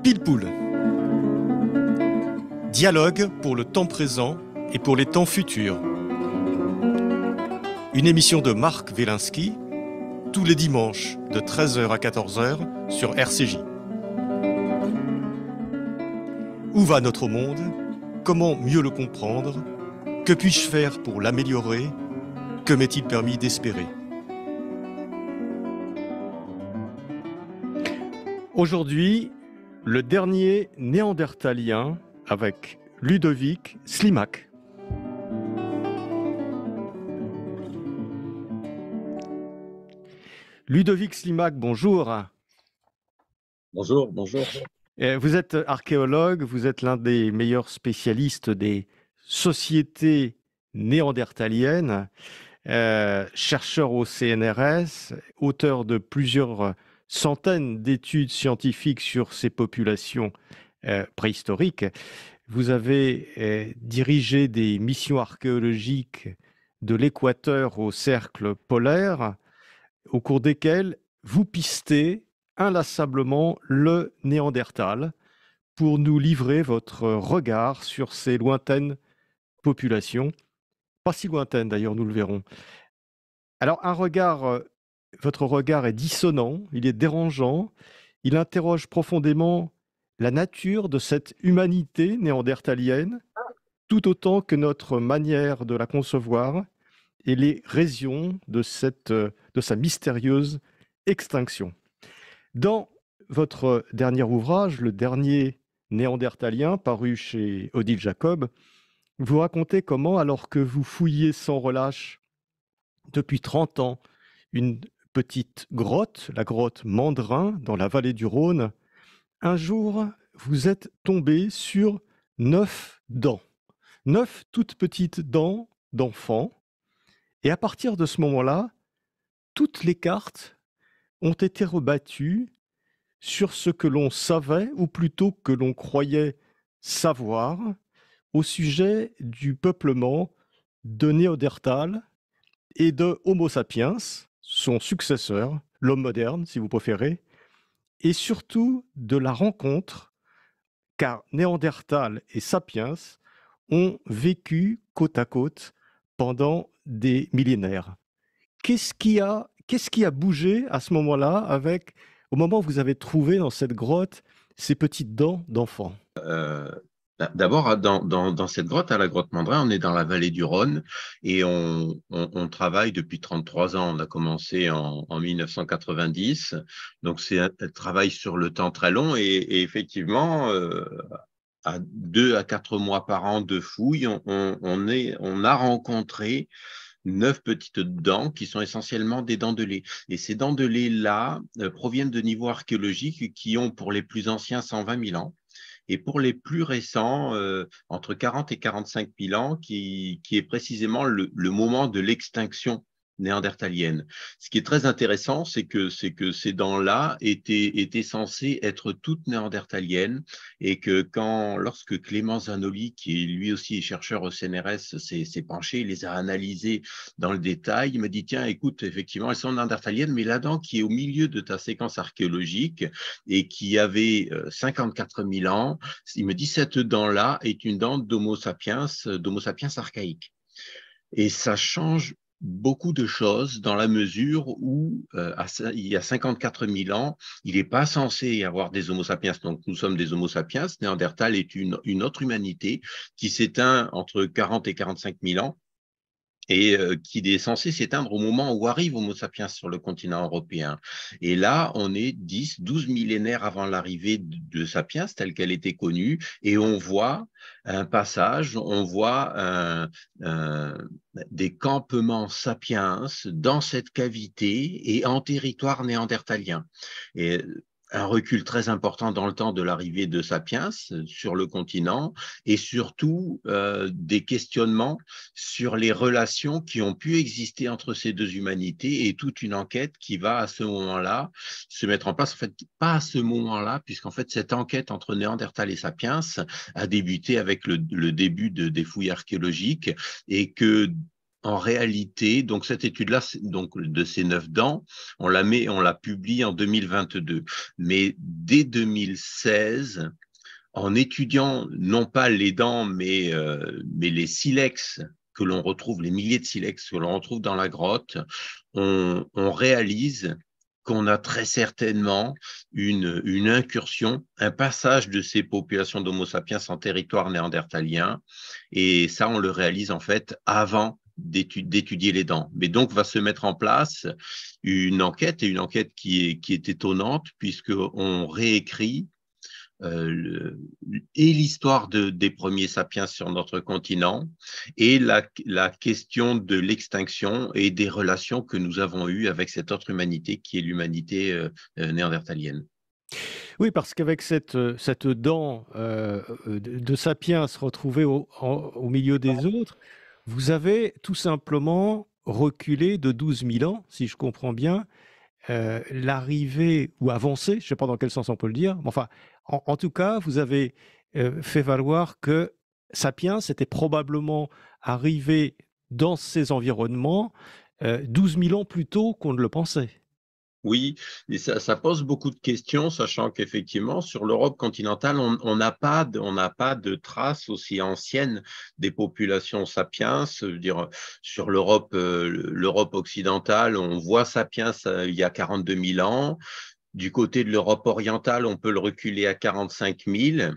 Pile Poule. Dialogue pour le temps présent et pour les temps futurs. Une émission de Marc Wielinski, tous les dimanches de 13h à 14h sur RCJ. Où va notre monde? Comment mieux le comprendre? Que puis-je faire pour l'améliorer? Que m'est-il permis d'espérer? Aujourd'hui, le dernier néandertalien avec Ludovic Slimak. Ludovic Slimak, bonjour. Bonjour, bonjour. Vous êtes archéologue, vous êtes l'un des meilleurs spécialistes des sociétés néandertaliennes, chercheur au CNRS, auteur de plusieurs centaines d'études scientifiques sur ces populations préhistoriques. Vous avez dirigé des missions archéologiques de l'équateur au cercle polaire, au cours desquelles vous pistez inlassablement le Néandertal pour nous livrer votre regard sur ces lointaines populations. Pas si lointaines d'ailleurs, nous le verrons. Alors votre regard est dissonant, il est dérangeant, il interroge profondément la nature de cette humanité néandertalienne, tout autant que notre manière de la concevoir et les raisons de sa mystérieuse extinction. Dans votre dernier ouvrage, Le dernier néandertalien, paru chez Odile Jacob, vous racontez comment, alors que vous fouillez sans relâche depuis 30 ans une petite grotte, la grotte Mandrin, dans la vallée du Rhône, un jour, vous êtes tombé sur 9 dents. 9 toutes petites dents d'enfants. Et à partir de ce moment-là, toutes les cartes ont été rebattues sur ce que l'on savait, ou plutôt que l'on croyait savoir, au sujet du peuplement de Néandertal et de Homo sapiens, son successeur, l'homme moderne, si vous préférez, et surtout de la rencontre, car Néandertal et Sapiens ont vécu côte à côte pendant des millénaires. Qu'est-ce qui a bougé à ce moment-là, au moment où vous avez trouvé dans cette grotte ces petites dents d'enfant? D'abord, dans cette grotte, à la grotte Mandrin, on est dans la vallée du Rhône et on travaille depuis 33 ans. On a commencé en 1990, donc c'est un travail sur le temps très long et effectivement, à 2 à 4 mois par an de fouilles, on a rencontré 9 petites dents qui sont essentiellement des dents de lait. Et ces dents de lait-là proviennent de niveaux archéologiques qui ont pour les plus anciens 120 000 ans. Et pour les plus récents, entre 40 et 45 000 ans, qui est précisément le moment de l'extinction néandertalienne. Ce qui est très intéressant, c'est que ces dents-là étaient censées être toutes néandertaliennes et que lorsque Clément Zanoli, qui lui aussi est chercheur au CNRS, s'est penché, il les a analysées dans le détail, il m'a dit, tiens, écoute, effectivement, elles sont néandertaliennes, mais la dent qui est au milieu de ta séquence archéologique et qui avait 54 000 ans, il me dit, cette dent-là est une dent d'Homo sapiens archaïque. Et ça change beaucoup de choses dans la mesure où, il y a 54 000 ans, il n'est pas censé y avoir des Homo sapiens. Donc, nous sommes des Homo sapiens. Néandertal est une autre humanité qui s'éteint entre 40 et 45 000 ans et qui est censé s'éteindre au moment où arrive Homo sapiens sur le continent européen. Et là, on est 10, 12 millénaires avant l'arrivée de Sapiens, telle qu'elle était connue, et on voit un passage, on voit des campements sapiens dans cette cavité et en territoire néandertalien. Et un recul très important dans le temps de l'arrivée de Sapiens sur le continent et surtout des questionnements sur les relations qui ont pu exister entre ces deux humanités et toute une enquête qui va à ce moment-là se mettre en place. En fait, pas à ce moment-là, puisqu'en fait, cette enquête entre Néandertal et Sapiens a débuté avec le début des fouilles archéologiques et que En réalité, donc cette étude-là, donc de ces 9 dents, on l'a publiée en 2022. Mais dès 2016, en étudiant non pas les dents, mais les silex que l'on retrouve, les milliers de silex que l'on retrouve dans la grotte, on réalise qu'on a très certainement une incursion, un passage de ces populations d'Homo sapiens en territoire néandertalien. Et ça, on le réalise en fait avant d'étudier les dents. Mais donc, va se mettre en place une enquête, et une enquête qui est étonnante, puisqu'on réécrit et l'histoire des premiers sapiens sur notre continent et la question de l'extinction et des relations que nous avons eues avec cette autre humanité qui est l'humanité néandertalienne. Oui, parce qu'avec cette dent de sapiens retrouvée au milieu des autres, vous avez tout simplement reculé de 12 000 ans, si je comprends bien, l'arrivée, ou avancée, je ne sais pas dans quel sens on peut le dire, mais enfin, en tout cas, vous avez fait valoir que Sapiens était probablement arrivé dans ces environnements 12 000 ans plus tôt qu'on ne le pensait. Oui, et ça pose beaucoup de questions, sachant qu'effectivement, sur l'Europe continentale, on n'a pas de traces aussi anciennes des populations sapiens. Je veux dire, sur l'Europe occidentale, on voit sapiens il y a 42 000 ans. Du côté de l'Europe orientale, on peut le reculer à 45 000.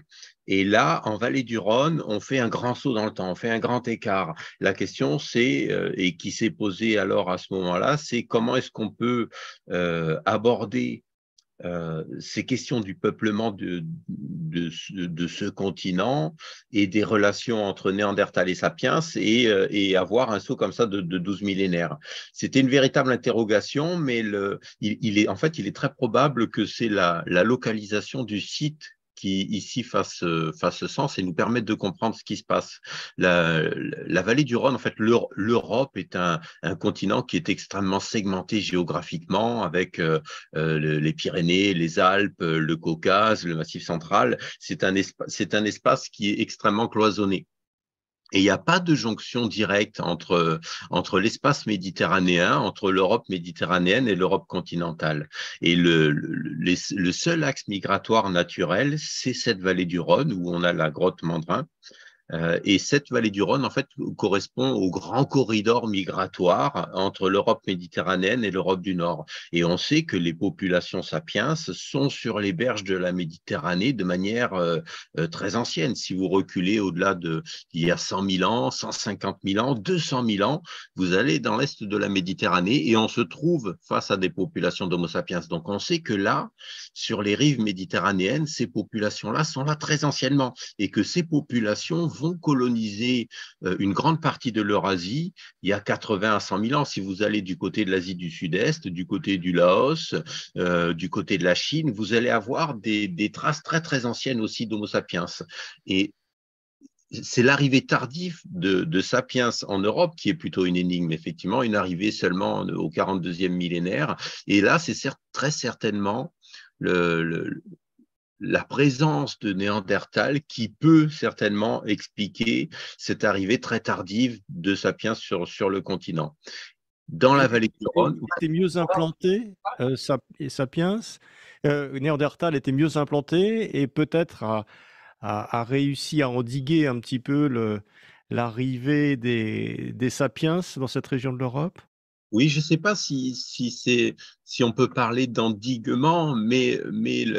Et là, en vallée du Rhône, on fait un grand saut dans le temps, on fait un grand écart. La question, c'est, et qui s'est posée alors à ce moment-là, c'est comment est-ce qu'on peut aborder ces questions du peuplement de ce continent et des relations entre Néandertal et Sapiens et avoir un saut comme ça de 12 millénaires. C'était une véritable interrogation, mais en fait, il est très probable que c'est la localisation du site qui ici fasse sens et nous permette de comprendre ce qui se passe. La vallée du Rhône, en fait, l'Europe est un continent qui est extrêmement segmenté géographiquement avec les Pyrénées, les Alpes, le Caucase, le Massif central. C'est un espace qui est extrêmement cloisonné. Et il n'y a pas de jonction directe entre l'espace méditerranéen, entre l'Europe méditerranéenne et l'Europe continentale. Et le seul axe migratoire naturel, c'est cette vallée du Rhône où on a la grotte Mandrin. Et cette vallée du Rhône, en fait, correspond au grand corridor migratoire entre l'Europe méditerranéenne et l'Europe du Nord. Et on sait que les populations sapiens sont sur les berges de la Méditerranée de manière très ancienne. Si vous reculez au-delà il y a 100 000 ans, 150 000 ans, 200 000 ans, vous allez dans l'est de la Méditerranée et on se trouve face à des populations d'Homo sapiens. Donc on sait que là, sur les rives méditerranéennes, ces populations-là sont là très anciennement et que ces populations vont coloniser une grande partie de l'Eurasie il y a 80 à 100 000 ans. Si vous allez du côté de l'Asie du Sud-Est, du côté du Laos, du côté de la Chine, vous allez avoir des traces très très anciennes aussi d'Homo sapiens. Et c'est l'arrivée tardive de Sapiens en Europe qui est plutôt une énigme, effectivement, une arrivée seulement au 42e millénaire. Et là, c'est très certainement le, la présence de Néandertal qui peut certainement expliquer cette arrivée très tardive de Sapiens sur le continent. Dans la vallée du Il Rhône, était mieux implanté, Sapiens. Néandertal était mieux implanté et peut-être a réussi à endiguer un petit peu l'arrivée des sapiens dans cette région de l'Europe. oui, je ne sais pas si on peut parler d'endiguement, mais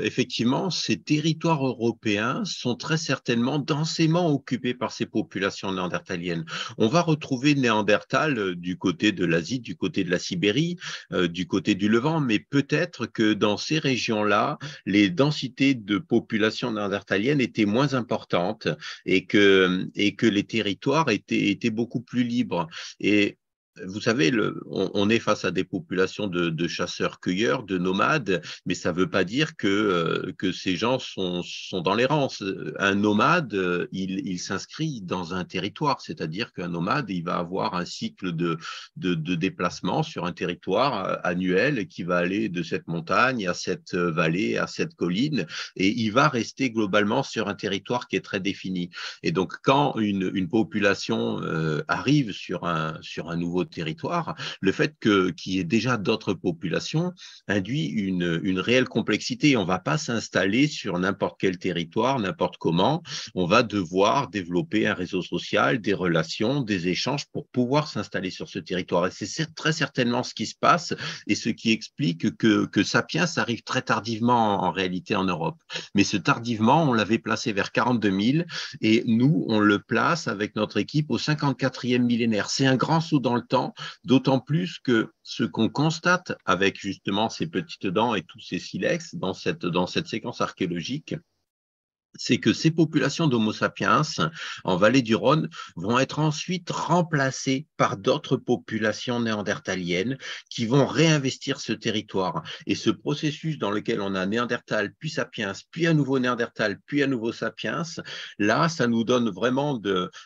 effectivement, ces territoires européens sont très certainement densément occupés par ces populations néandertaliennes. On va retrouver Néandertal du côté de l'Asie, du côté de la Sibérie, du côté du Levant, mais peut-être que dans ces régions-là, les densités de population néandertalienne étaient moins importantes et que les territoires étaient beaucoup plus libres. Et Vous savez, on est face à des populations de chasseurs-cueilleurs, de nomades, mais ça ne veut pas dire que ces gens sont dans l'errance. Un nomade, il s'inscrit dans un territoire, c'est-à-dire qu'un nomade, il va avoir un cycle de déplacement sur un territoire annuel qui va aller de cette montagne à cette vallée, à cette colline, et il va rester globalement sur un territoire qui est très défini. Et donc, quand une population arrive sur un nouveau territoire, le fait qu'il y ait déjà d'autres populations induit une réelle complexité. On ne va pas s'installer sur n'importe quel territoire, n'importe comment. On va devoir développer un réseau social, des relations, des échanges pour pouvoir s'installer sur ce territoire. Et c'est très certainement ce qui se passe et ce qui explique que Sapiens arrive très tardivement en réalité en Europe. Mais ce tardivement, on l'avait placé vers 42 000 et nous, on le place avec notre équipe au 54e millénaire. C'est un grand saut dans le temps, d'autant plus que ce qu'on constate avec justement ces petites dents et tous ces silex dans cette séquence archéologique, c'est que ces populations d'Homo sapiens en vallée du Rhône vont être ensuite remplacées par d'autres populations néandertaliennes qui vont réinvestir ce territoire. Et ce processus dans lequel on a Néandertal, puis Sapiens, puis à nouveau Néandertal, puis à nouveau Sapiens, là, ça nous donne vraiment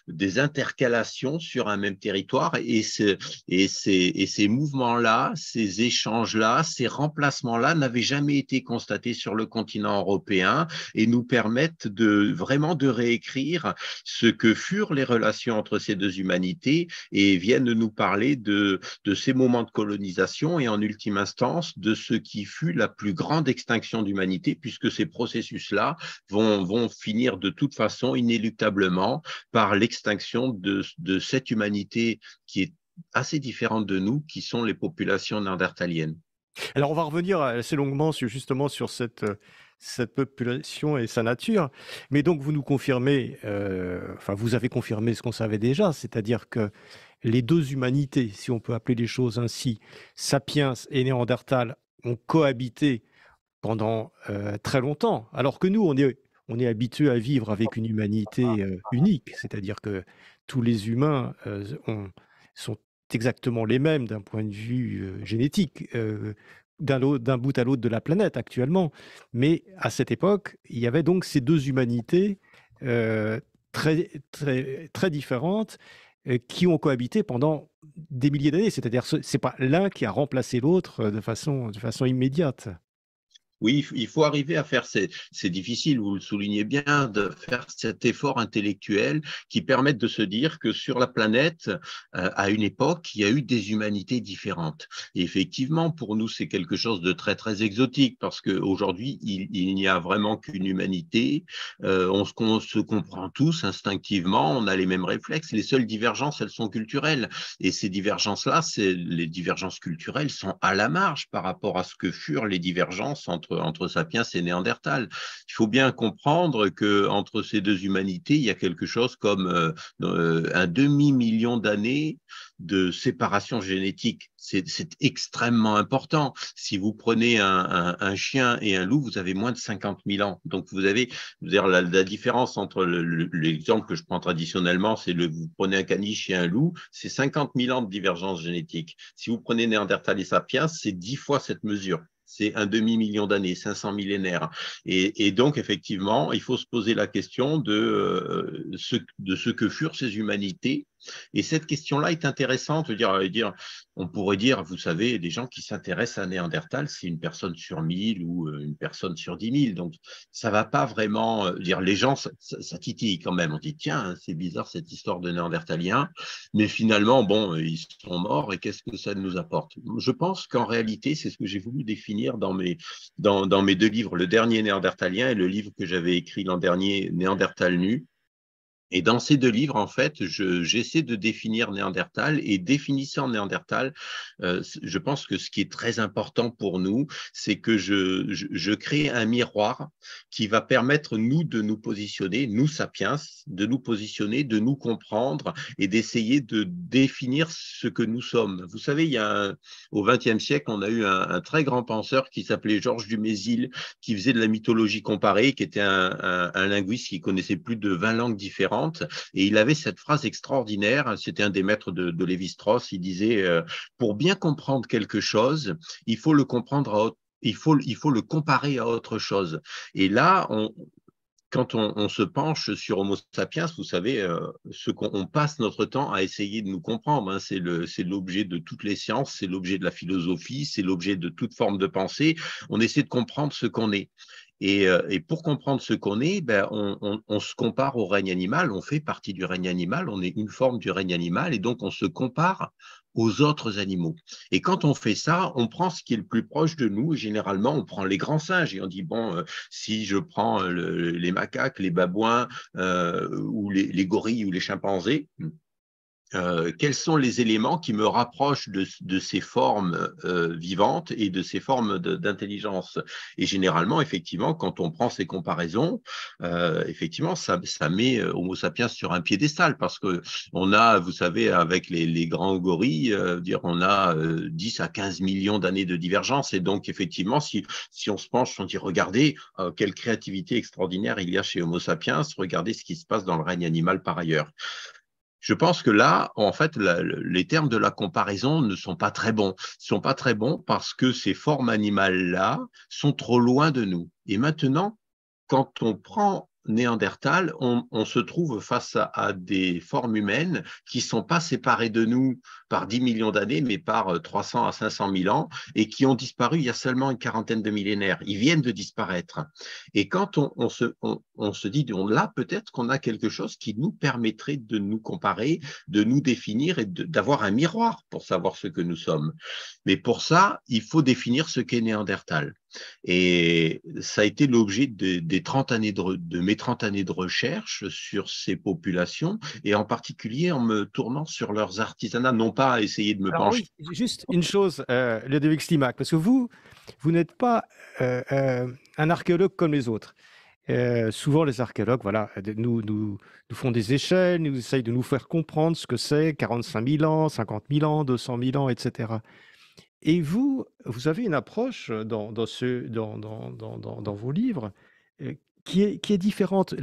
des intercalations sur un même territoire. Et ces mouvements-là, ces échanges-là, ces remplacements-là n'avaient jamais été constatés sur le continent européen et nous permettent vraiment de réécrire ce que furent les relations entre ces deux humanités et viennent nous parler de ces moments de colonisation et en ultime instance de ce qui fut la plus grande extinction d'humanité, puisque ces processus-là vont finir de toute façon inéluctablement par l'extinction de cette humanité qui est assez différente de nous, qui sont les populations néandertaliennes. Alors, on va revenir assez longuement justement sur cette population et sa nature. Mais donc, vous nous confirmez, enfin, vous avez confirmé ce qu'on savait déjà, c'est-à-dire que les deux humanités, si on peut appeler les choses ainsi, Sapiens et Néandertal, ont cohabité pendant très longtemps, alors que nous, on est habitués à vivre avec une humanité unique, c'est-à-dire que tous les humains sont exactement les mêmes d'un point de vue génétique, d'un bout à l'autre de la planète actuellement. Mais à cette époque, il y avait donc ces deux humanités euh, très, très, très différentes qui ont cohabité pendant des milliers d'années. C'est-à-dire, ce n'est pas l'un qui a remplacé l'autre de façon immédiate. Oui, il faut arriver à faire, c'est difficile, vous le soulignez bien, de faire cet effort intellectuel qui permette de se dire que sur la planète, à une époque, il y a eu des humanités différentes. Et effectivement, pour nous, c'est quelque chose de très, très exotique parce qu'aujourd'hui, il n'y a vraiment qu'une humanité. On se comprend tous instinctivement, on a les mêmes réflexes. Les seules divergences, elles sont culturelles. Et ces divergences-là, les divergences culturelles sont à la marge par rapport à ce que furent les divergences entre Sapiens et Néandertal. Il faut bien comprendre qu'entre ces deux humanités, il y a quelque chose comme un demi-million d'années de séparation génétique. C'est extrêmement important. Si vous prenez un chien et un loup, vous avez moins de 50 000 ans. Donc, vous avez la différence entre l'exemple que je prends traditionnellement, c'est vous prenez un caniche et un loup, c'est 50 000 ans de divergence génétique. Si vous prenez Néandertal et Sapiens, c'est 10 fois cette mesure. C'est un demi-million d'années, 500 millénaires. Et donc, effectivement, il faut se poser la question de ce que furent ces humanités. Et cette question-là est intéressante. On pourrait dire, vous savez, des gens qui s'intéressent à Néandertal, c'est une personne sur 1000 ou une personne sur 10 000. Donc, ça ne va pas vraiment dire, les gens, ça titille quand même. On dit, tiens, c'est bizarre cette histoire de Néandertaliens. Mais finalement, bon, ils sont morts et qu'est-ce que ça nous apporte? Je pense qu'en réalité, c'est ce que j'ai voulu définir dans mes deux livres, le dernier Néandertalien et le livre que j'avais écrit l'an dernier, Néandertal nu. Et dans ces deux livres, en fait, j'essaie de définir Néandertal et définissant Néandertal, je pense que ce qui est très important pour nous, c'est que je crée un miroir qui va permettre nous de nous positionner, nous sapiens, de nous positionner, de nous comprendre et d'essayer de définir ce que nous sommes. Vous savez, au XXe siècle, on a eu un très grand penseur qui s'appelait Georges Dumézil, qui faisait de la mythologie comparée, qui était un linguiste qui connaissait plus de 20 langues différentes différentes. Et il avait cette phrase extraordinaire, c'était un des maîtres de Lévi-Strauss, il disait pour bien comprendre quelque chose, il faut le comprendre il faut le comparer à autre chose. Et là, quand on se penche sur Homo sapiens, vous savez, on passe notre temps à essayer de nous comprendre. Hein, c'est l'objet de toutes les sciences, c'est l'objet de la philosophie, c'est l'objet de toute forme de pensée. On essaie de comprendre ce qu'on est. Et pour comprendre ce qu'on est, ben, on se compare au règne animal, on fait partie du règne animal, on est une forme du règne animal, et donc on se compare aux autres animaux. Et quand on fait ça, on prend ce qui est le plus proche de nous, et généralement on prend les grands singes, et on dit, bon, si je prends les macaques, les babouins, ou les gorilles ou les chimpanzés, quels sont les éléments qui me rapprochent de ces formes vivantes et de ces formes d'intelligence. Et généralement, effectivement, quand on prend ces comparaisons, effectivement, ça met Homo sapiens sur un piédestal parce que on a, vous savez, avec les grands gorilles, on a 10 à 15 millions d'années de divergence. Et donc, effectivement, si on se penche, on dit, regardez, quelle créativité extraordinaire il y a chez Homo sapiens, regardez ce qui se passe dans le règne animal par ailleurs. Je pense que là, en fait, les termes de la comparaison ne sont pas très bons. Ils ne sont pas très bons parce que ces formes animales-là sont trop loin de nous. Et maintenant, quand on prend Néandertal, on se trouve face à des formes humaines qui ne sont pas séparées de nous par 10 millions d'années, mais par 300 à 500 000 ans, et qui ont disparu il y a seulement une quarantaine de millénaires. Ils viennent de disparaître. Et quand on se dit, là, peut-être qu'on a quelque chose qui nous permettrait de nous comparer, de nous définir et d'avoir un miroir pour savoir ce que nous sommes. Mais pour ça, il faut définir ce qu'est Néandertal. Et ça a été l'objet de mes 30 années de recherche sur ces populations, et en particulier en me tournant sur leurs artisanats, non pas à essayer de me Alors pencher. oui, juste une chose, Ludovic Slimak, parce que vous n'êtes pas un archéologue comme les autres. Souvent, les archéologues, voilà, nous font des échelles, nous essayent de nous faire comprendre ce que c'est 45 000 ans, 50 000 ans, 200 000 ans, etc. Et vous avez une approche dans vos livres qui est différente.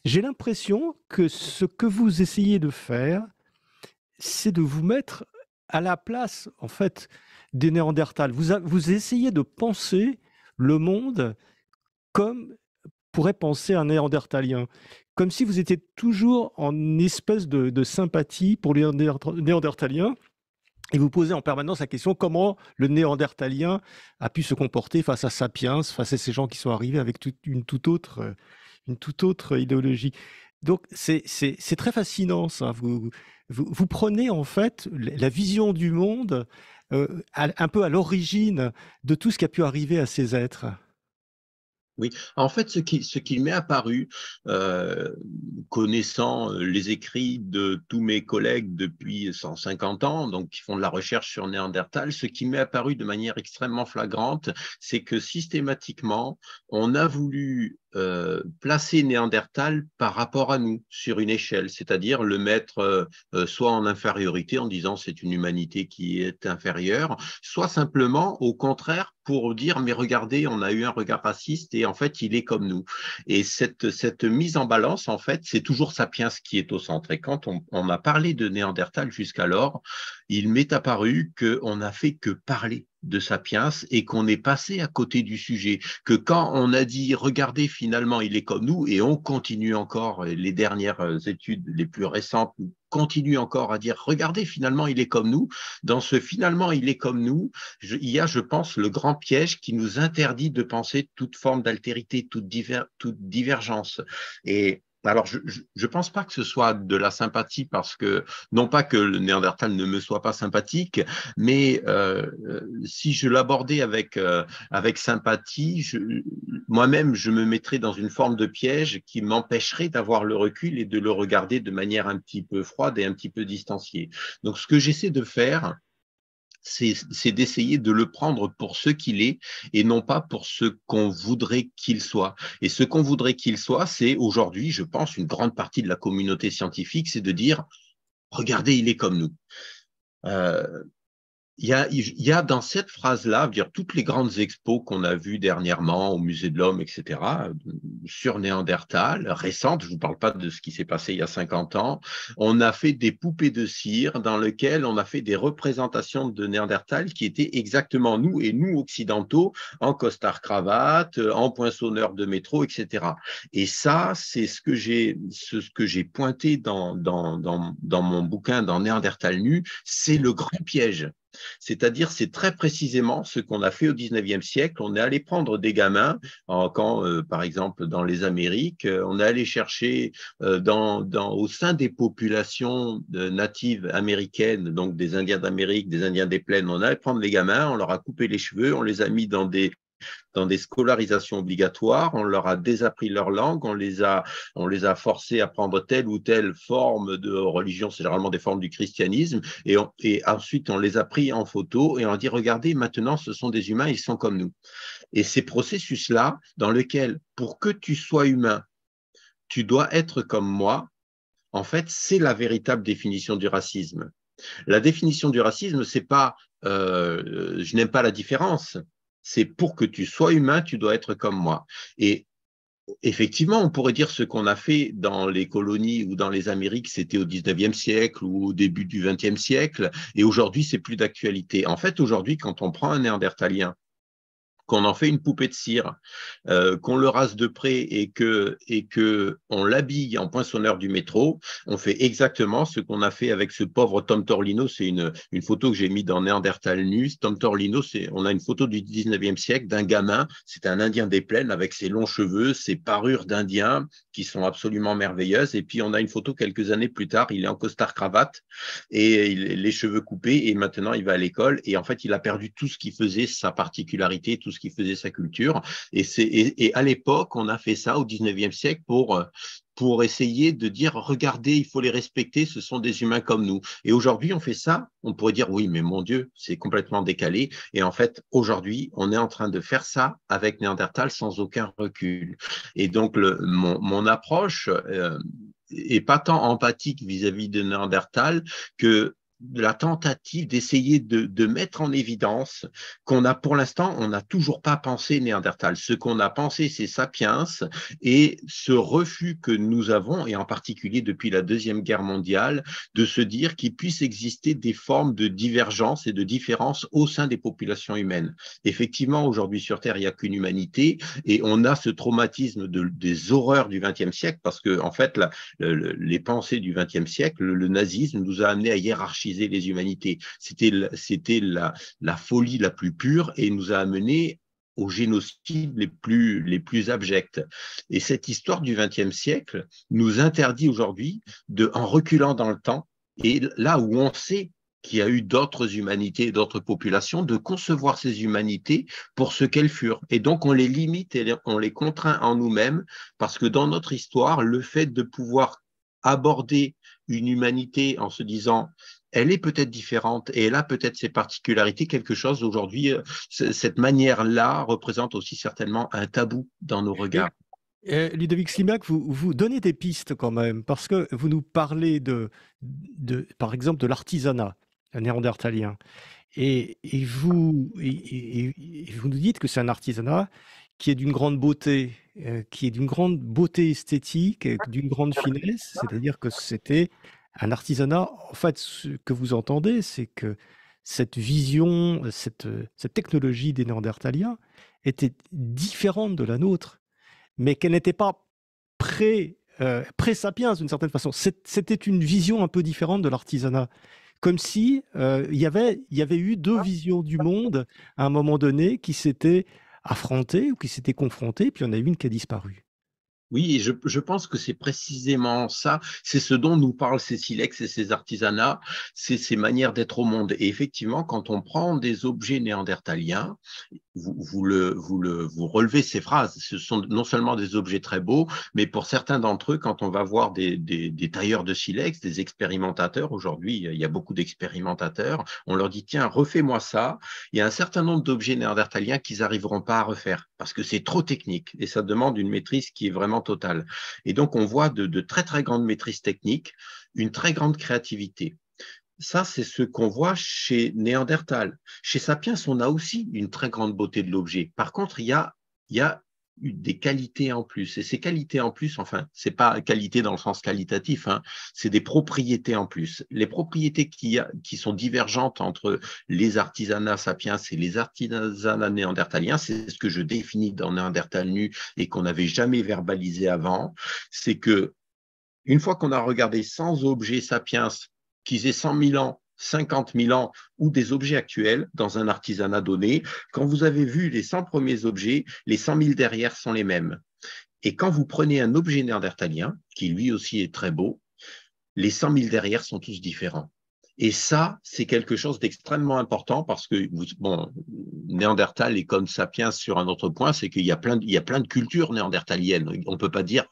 J'ai l'impression que ce que vous essayez de faire, c'est de vous mettre à la place, en fait, des Néandertals. Vous essayez de penser le monde comme pourrait penser un Néandertalien. Comme si vous étiez toujours en espèce de sympathie pour les Néandertaliens et vous posez en permanence la question comment le Néandertalien a pu se comporter face à Sapiens, face à ces gens qui sont arrivés avec une toute autre idéologie. Donc c'est très fascinant ça. Vous prenez en fait la vision du monde un peu à l'origine de tout ce qui a pu arriver à ces êtres. Oui, en fait, ce qui m'est apparu, connaissant les écrits de tous mes collègues depuis 150 ans, donc qui font de la recherche sur Néandertal, ce qui m'est apparu de manière extrêmement flagrante, c'est que systématiquement, on a voulu placer Néandertal par rapport à nous sur une échelle, c'est-à-dire le mettre soit en infériorité en disant c'est une humanité qui est inférieure, soit simplement au contraire pour dire mais regardez, on a eu un regard raciste et en fait il est comme nous. Et cette mise en balance, en fait, c'est toujours Sapiens qui est au centre. Et quand on a parlé de Néandertal jusqu'alors, il m'est apparu qu'on n'a fait que parler de Sapiens et qu'on est passé à côté du sujet, que quand on a dit regardez finalement il est comme nous, et on continue encore, les dernières études les plus récentes continuent encore à dire regardez finalement il est comme nous, dans ce finalement il est comme nous, il y a je pense le grand piège qui nous interdit de penser toute forme d'altérité, toute divergence. Et alors, je ne pense pas que ce soit de la sympathie parce que, non pas que le Néandertal ne me soit pas sympathique, mais si je l'abordais avec sympathie, moi-même, je me mettrais dans une forme de piège qui m'empêcherait d'avoir le recul et de le regarder de manière un petit peu froide et un petit peu distanciée. Donc, ce que j'essaie de faire, c'est d'essayer de le prendre pour ce qu'il est et non pas pour ce qu'on voudrait qu'il soit. Et ce qu'on voudrait qu'il soit, c'est aujourd'hui, je pense, une grande partie de la communauté scientifique, c'est de dire, regardez, il est comme nous. il y a dans cette phrase-là, dire toutes les grandes expos qu'on a vues dernièrement au Musée de l'Homme, etc., sur Néandertal, récentes, je ne vous parle pas de ce qui s'est passé il y a 50 ans, on a fait des poupées de cire dans lesquelles on a fait des représentations de Néandertal qui étaient exactement nous, et nous occidentaux, en costard-cravate, en poinçonneur de métro, etc. Et ça, c'est ce que j'ai pointé dans mon bouquin, dans Néandertal nu, c'est le grand piège. C'est-à-dire, c'est très précisément ce qu'on a fait au 19e siècle. On est allé prendre des gamins, par exemple, dans les Amériques, on est allé chercher au sein des populations natives américaines, donc des Indiens d'Amérique, des Indiens des plaines, on allait prendre les gamins, on leur a coupé les cheveux, on les a mis dans des scolarisations obligatoires, on leur a désappris leur langue, on les a forcés à prendre telle ou telle forme de religion, c'est généralement des formes du christianisme, et ensuite on les a pris en photo et on a dit, regardez, maintenant ce sont des humains, ils sont comme nous. Et ces processus-là, dans lesquels, pour que tu sois humain, tu dois être comme moi, en fait, c'est la véritable définition du racisme. La définition du racisme, c'est pas je n'aime pas la différence. C'est pour que tu sois humain, tu dois être comme moi. Et effectivement, on pourrait dire ce qu'on a fait dans les colonies ou dans les Amériques, c'était au 19e siècle ou au début du 20e siècle, et aujourd'hui, c'est plus d'actualité. En fait, aujourd'hui, quand on prend un néandertalien, qu'on en fait une poupée de cire, qu'on le rase de près et que on l'habille en poinçonneur du métro, on fait exactement ce qu'on a fait avec ce pauvre Tom Torlino. C'est une photo que j'ai mise dans Néandertal nu. Tom Torlino, on a une photo du 19e siècle d'un gamin, c'est un Indien des plaines avec ses longs cheveux, ses parures d'Indien qui sont absolument merveilleuses. Et puis on a une photo quelques années plus tard, il est en costard-cravate et les cheveux coupés, et maintenant il va à l'école, et en fait il a perdu tout ce qui faisait sa particularité, tout ce qui faisait sa culture, et à l'époque on a fait ça au 19e siècle pour essayer de dire, regardez, il faut les respecter, ce sont des humains comme nous. Et aujourd'hui, on fait ça, on pourrait dire, oui, mais mon Dieu, c'est complètement décalé. Et en fait, aujourd'hui, on est en train de faire ça avec Néandertal sans aucun recul. Et donc, mon approche est pas tant empathique vis-à-vis de Néandertal que de la tentative d'essayer de mettre en évidence qu'on a, pour l'instant, on n'a toujours pas pensé Néandertal. Ce qu'on a pensé, c'est Sapiens, et ce refus que nous avons, et en particulier depuis la Deuxième Guerre mondiale, de se dire qu'il puisse exister des formes de divergence et de différence au sein des populations humaines. Effectivement, aujourd'hui sur Terre, il n'y a qu'une humanité, et on a ce traumatisme des horreurs du XXe siècle, parce que, en fait, les pensées du XXe siècle, le nazisme nous a amené à hiérarchiser les humanités. C'était la folie la plus pure et nous a amené aux génocides les plus abjects. Et cette histoire du XXe siècle nous interdit aujourd'hui, en reculant dans le temps, et là où on sait qu'il y a eu d'autres humanités, d'autres populations, de concevoir ces humanités pour ce qu'elles furent. Et donc, on les limite et on les contraint en nous-mêmes, parce que dans notre histoire, le fait de pouvoir aborder une humanité en se disant, elle est peut-être différente et elle a peut-être ses particularités, quelque chose aujourd'hui, cette manière-là représente aussi certainement un tabou dans nos regards. Et Ludovic Slimak, vous donnez des pistes quand même, parce que vous nous parlez par exemple, de l'artisanat néandertalien. Et vous nous dites que c'est un artisanat qui est d'une grande beauté, qui est d'une grande beauté esthétique, et d'une grande finesse, c'est-à-dire que c'était un artisanat. En fait, ce que vous entendez, c'est que cette vision, cette technologie des Néandertaliens était différente de la nôtre, mais qu'elle n'était pas pré-sapiens d'une certaine façon. C'était une vision un peu différente de l'artisanat. Comme si il y avait eu deux visions du monde à un moment donné qui s'étaient affrontées ou qui s'étaient confrontées, puis il y en a une qui a disparu. Oui, et je pense que c'est précisément ça, c'est ce dont nous parlent ces silex et ces artisanats, c'est ces manières d'être au monde. Et effectivement, quand on prend des objets néandertaliens, vous relevez ces phrases. Ce sont non seulement des objets très beaux, mais pour certains d'entre eux, quand on va voir des tailleurs de silex, des expérimentateurs, aujourd'hui, il y a beaucoup d'expérimentateurs, on leur dit, tiens, refais-moi ça. Il y a un certain nombre d'objets néandertaliens qu'ils n'arriveront pas à refaire parce que c'est trop technique et ça demande une maîtrise qui est vraiment totale. Et donc, on voit de très, très grandes maîtrises techniques, une très grande créativité. Ça, c'est ce qu'on voit chez Néandertal. Chez Sapiens, on a aussi une très grande beauté de l'objet. Par contre, il y a des qualités en plus. Et ces qualités en plus, enfin, c'est pas qualité dans le sens qualitatif, hein, c'est des propriétés en plus. Les propriétés qui sont divergentes entre les artisanats sapiens et les artisanats néandertaliens, c'est ce que je définis dans Néandertal nu et qu'on n'avait jamais verbalisé avant, c'est que une fois qu'on a regardé 100 objets sapiens, qu'ils aient 100 000 ans, 50 000 ans ou des objets actuels dans un artisanat donné, quand vous avez vu les 100 premiers objets, les 100 000 derrière sont les mêmes. Et quand vous prenez un objet néandertalien, qui lui aussi est très beau, les 100 000 derrière sont tous différents. Et ça, c'est quelque chose d'extrêmement important parce que, bon, Néandertal est comme Sapiens sur un autre point, c'est qu'il y a plein de cultures néandertaliennes. On ne peut pas dire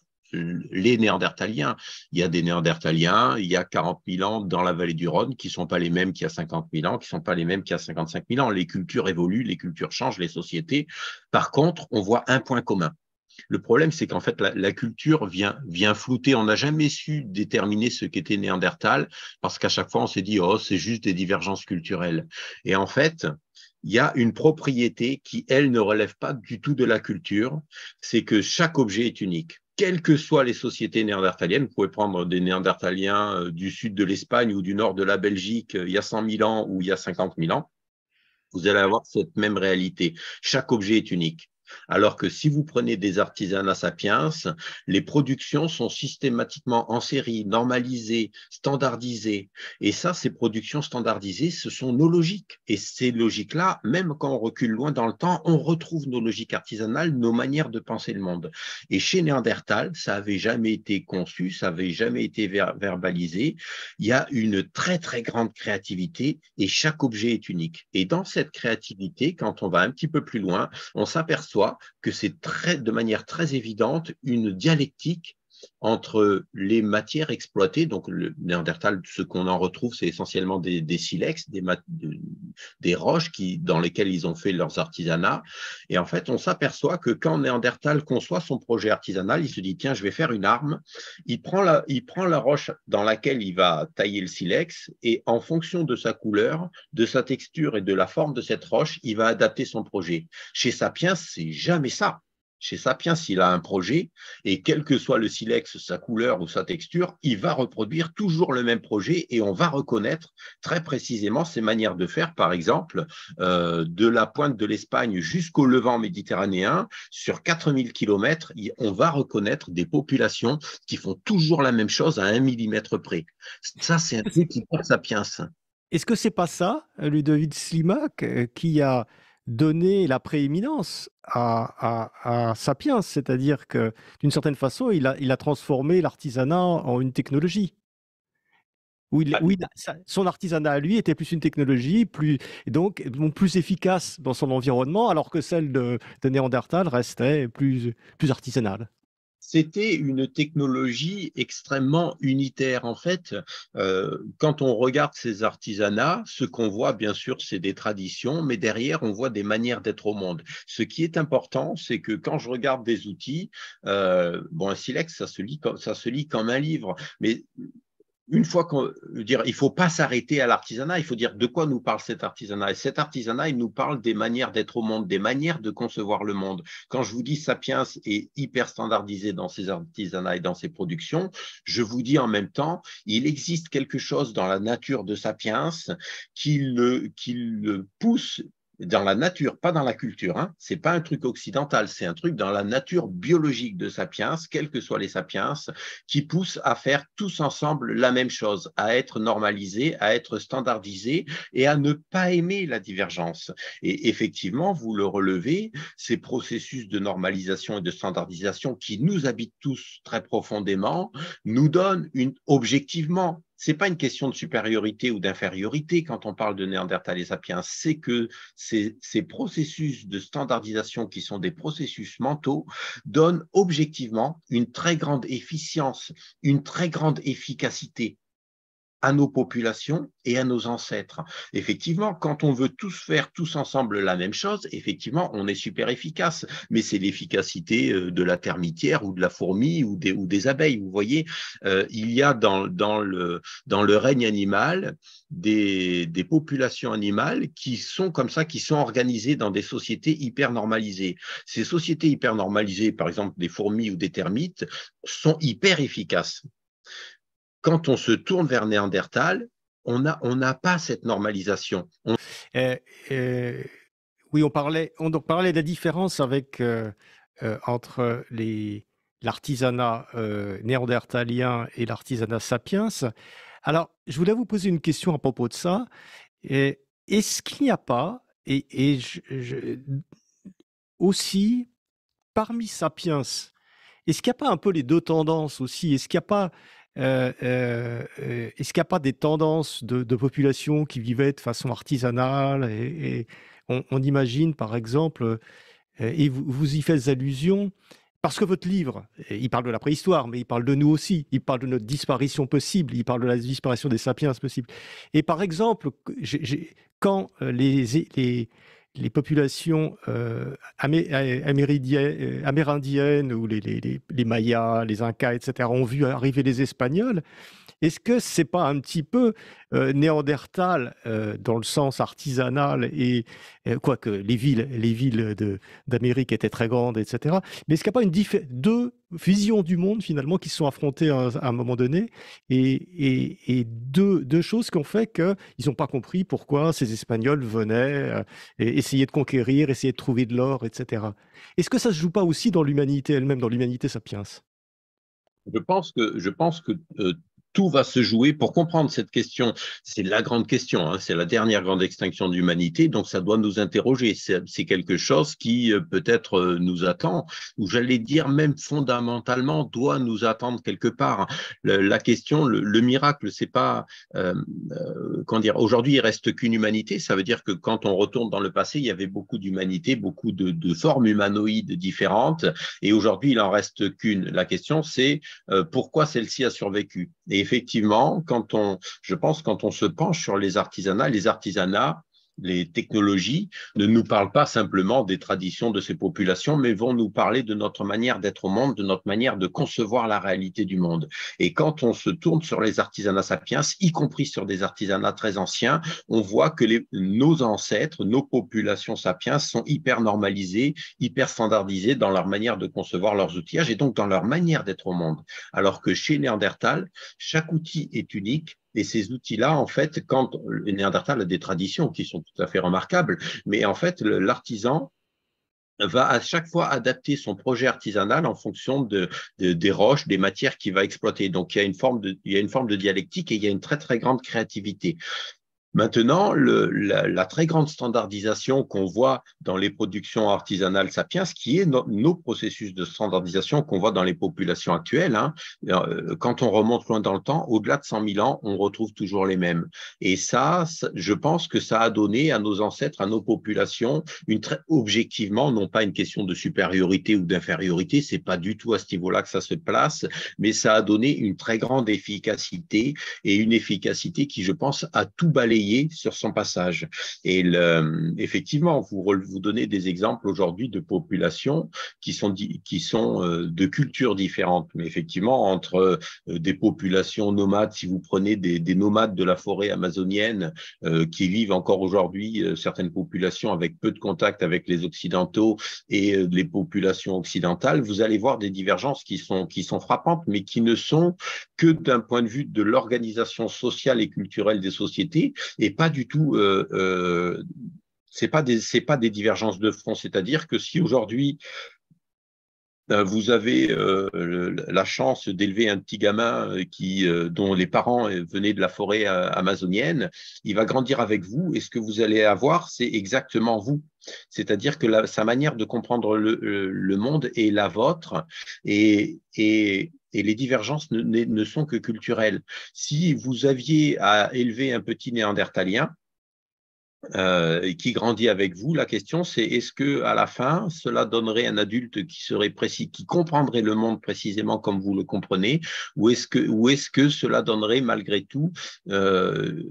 les Néandertaliens. Il y a des Néandertaliens, il y a 40 000 ans dans la vallée du Rhône qui ne sont pas les mêmes qu'il y a 50 000 ans, qui ne sont pas les mêmes qu'il y a 55 000 ans. Les cultures évoluent, les cultures changent, les sociétés. Par contre, on voit un point commun. Le problème, c'est qu'en fait, la culture vient flouter. On n'a jamais su déterminer ce qu'était Néandertal parce qu'à chaque fois, on s'est dit, oh, c'est juste des divergences culturelles. Et en fait, il y a une propriété qui, elle, ne relève pas du tout de la culture, c'est que chaque objet est unique. Quelles que soient les sociétés néandertaliennes, vous pouvez prendre des néandertaliens du sud de l'Espagne ou du nord de la Belgique il y a 100 000 ans ou il y a 50 000 ans, vous allez avoir cette même réalité. Chaque objet est unique. Alors que si vous prenez des artisanats sapiens, les productions sont systématiquement en série, normalisées, standardisées. Et ça, ces productions standardisées, ce sont nos logiques. Et ces logiques-là, même quand on recule loin dans le temps, on retrouve nos logiques artisanales, nos manières de penser le monde. Et chez Néandertal, ça n'avait jamais été conçu, ça n'avait jamais été verbalisé. Il y a une très, très grande créativité et chaque objet est unique. Et dans cette créativité, quand on va un petit peu plus loin, on s'aperçoit que c'est de manière très évidente une dialectique entre les matières exploitées, donc le Néandertal, ce qu'on en retrouve, c'est essentiellement des silex, des roches dans lesquelles ils ont fait leurs artisanats. Et en fait, on s'aperçoit que quand Néandertal conçoit son projet artisanal, il se dit, tiens, je vais faire une arme. Il prend la roche dans laquelle il va tailler le silex et en fonction de sa couleur, de sa texture et de la forme de cette roche, il va adapter son projet. Chez Sapiens, c'est jamais ça. Chez Sapiens, s'il a un projet, et quel que soit le silex, sa couleur ou sa texture, il va reproduire toujours le même projet et on va reconnaître très précisément ses manières de faire. Par exemple, de la pointe de l'Espagne jusqu'au Levant méditerranéen, sur 4000 km, on va reconnaître des populations qui font toujours la même chose à 1 millimètre près. Ça, c'est un truc qui est Sapiens. Est-ce que c'est pas ça, Ludovic Slimak, qui a donné la prééminence à Sapiens, c'est-à-dire que d'une certaine façon, il a transformé l'artisanat en une technologie. Son artisanat à lui était plus une technologie, donc plus efficace dans son environnement, alors que celle de Néandertal restait plus artisanale. C'était une technologie extrêmement unitaire. En fait, quand on regarde ces artisanats, ce qu'on voit, bien sûr, c'est des traditions, mais derrière, on voit des manières d'être au monde. Ce qui est important, c'est que quand je regarde des outils, bon, un silex, ça se lit comme un livre, mais une fois qu'on dire, il ne faut pas s'arrêter à l'artisanat, il faut dire de quoi nous parle cet artisanat. Et cet artisanat, il nous parle des manières d'être au monde, des manières de concevoir le monde. Quand je vous dis Sapiens est hyper standardisé dans ses artisanats et dans ses productions, je vous dis en même temps, il existe quelque chose dans la nature de Sapiens qui le pousse dans la nature, pas dans la culture. Hein. Ce n'est pas un truc occidental, c'est un truc dans la nature biologique de Sapiens, quels que soient les Sapiens, qui pousse à faire tous ensemble la même chose, à être normalisés, à être standardisés et à ne pas aimer la divergence. Et effectivement, vous le relevez, ces processus de normalisation et de standardisation qui nous habitent tous très profondément nous donnent objectivement, ce n'est pas une question de supériorité ou d'infériorité quand on parle de Néandertal et Sapiens, c'est que ces processus de standardisation qui sont des processus mentaux donnent objectivement une très grande efficience, une très grande efficacité. à nos populations et à nos ancêtres. Effectivement, quand on veut tous faire tous ensemble la même chose, effectivement, on est super efficace, mais c'est l'efficacité de la termitière ou de la fourmi ou des abeilles. Vous voyez, il y a dans le règne animal des populations animales qui sont comme ça, qui sont organisées dans des sociétés hyper normalisées. Ces sociétés hyper normalisées, par exemple des fourmis ou des termites, sont hyper efficaces. Quand on se tourne vers Néandertal, on n'a pas cette normalisation. Euh, euh, oui, on parlait de la différence avec, entre l'artisanat néandertalien et l'artisanat sapiens. Alors, je voulais vous poser une question à propos de ça. Est-ce qu'il n'y a pas, aussi, parmi sapiens, est-ce qu'il n'y a pas un peu les deux tendances aussi? Est-ce qu'il n'y a pas des tendances de population qui vivaient de façon artisanale et on imagine par exemple, et vous y faites allusion, parce que votre livre, il parle de la préhistoire, mais il parle de nous aussi, il parle de notre disparition possible, il parle de la disparition des sapiens possible. Et par exemple, quand les populations amérindiennes ou les Mayas, les Incas, etc., ont vu arriver les Espagnols, est-ce que c'est pas un petit peu néandertal dans le sens artisanal et quoique les villes d'Amérique étaient très grandes, etc. Mais est-ce qu'il n'y a pas deux visions du monde finalement qui se sont affrontées à un moment donné et deux choses qui ont fait qu'ils n'ont pas compris pourquoi ces Espagnols venaient essayer de conquérir, essayer de trouver de l'or, etc. Est-ce que ça se joue pas aussi dans l'humanité elle-même, dans l'humanité sapiens? Je pense que tout va se jouer pour comprendre cette question. C'est la grande question, hein, c'est la dernière grande extinction de l'humanité, donc ça doit nous interroger. C'est quelque chose qui peut-être nous attend, ou j'allais dire même fondamentalement doit nous attendre quelque part. La question, le miracle, c'est pas comment dire. Aujourd'hui, il reste qu'une humanité. Ça veut dire que quand on retourne dans le passé, il y avait beaucoup d'humanité, beaucoup de formes humanoïdes différentes, et aujourd'hui, il en reste qu'une. La question, c'est pourquoi celle-ci a survécu. Et effectivement, je pense, quand on se penche sur les artisanats, les technologies ne nous parlent pas simplement des traditions de ces populations, mais vont nous parler de notre manière d'être au monde, de notre manière de concevoir la réalité du monde. Et quand on se tourne sur les artisanats sapiens, y compris sur des artisanats très anciens, on voit que nos ancêtres, nos populations sapiens sont hyper normalisées, hyper standardisées dans leur manière de concevoir leurs outillages et donc dans leur manière d'être au monde. Alors que chez Néandertal, chaque outil est unique. Et ces outils-là, en fait, quand le Néandertal a des traditions qui sont tout à fait remarquables, mais en fait, l'artisan va à chaque fois adapter son projet artisanal en fonction des roches, des matières qu'il va exploiter. Donc, il y a une forme de dialectique et il y a une très, très grande créativité. Maintenant, la très grande standardisation qu'on voit dans les productions artisanales sapiens, qui est nos processus de standardisation qu'on voit dans les populations actuelles, hein, quand on remonte loin dans le temps, au-delà de 100 000 ans, on retrouve toujours les mêmes. Et ça, je pense que ça a donné à nos ancêtres, à nos populations, objectivement, non pas une question de supériorité ou d'infériorité, c'est pas du tout à ce niveau-là que ça se place, mais ça a donné une très grande efficacité et une efficacité qui, je pense, a tout balayé sur son passage. Et effectivement, vous donnez des exemples aujourd'hui de populations qui sont de cultures différentes. Mais effectivement, entre des populations nomades, si vous prenez des nomades de la forêt amazonienne qui vivent encore aujourd'hui, certaines populations avec peu de contact avec les Occidentaux et les populations occidentales, vous allez voir des divergences qui sont frappantes, mais qui ne sont que d'un point de vue de l'organisation sociale et culturelle des sociétés et pas du tout c'est pas des divergences de front, c'est-à-dire que si aujourd'hui vous avez la chance d'élever un petit gamin dont les parents venaient de la forêt amazonienne, il va grandir avec vous et ce que vous allez avoir, c'est exactement vous. C'est-à-dire que sa manière de comprendre le monde est la vôtre et les divergences ne sont que culturelles. Si vous aviez à élever un petit néandertalien, et qui grandit avec vous. La question, c'est est-ce que à la fin, cela donnerait un adulte qui serait précis, qui comprendrait le monde précisément comme vous le comprenez, ou est-ce que cela donnerait malgré tout euh,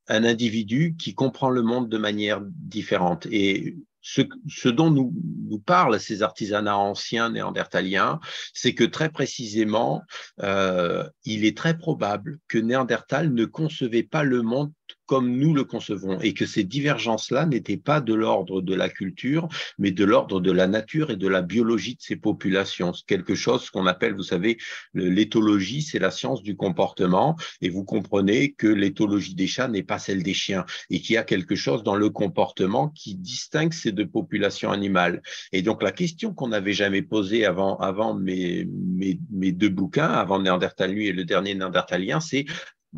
un individu qui comprend le monde de manière différente? Et ce dont nous parlent ces artisanats anciens néandertaliens, c'est que très précisément, il est très probable que Néandertal ne concevait pas le monde comme nous le concevons, et que ces divergences-là n'étaient pas de l'ordre de la culture, mais de l'ordre de la nature et de la biologie de ces populations. C'est quelque chose qu'on appelle, vous savez, l'éthologie, c'est la science du comportement, et vous comprenez que l'éthologie des chats n'est pas celle des chiens, et qu'il y a quelque chose dans le comportement qui distingue ces deux populations animales. Et donc la question qu'on n'avait jamais posée avant mes deux bouquins, avant Néandertal lui et le dernier Néandertalien, c'est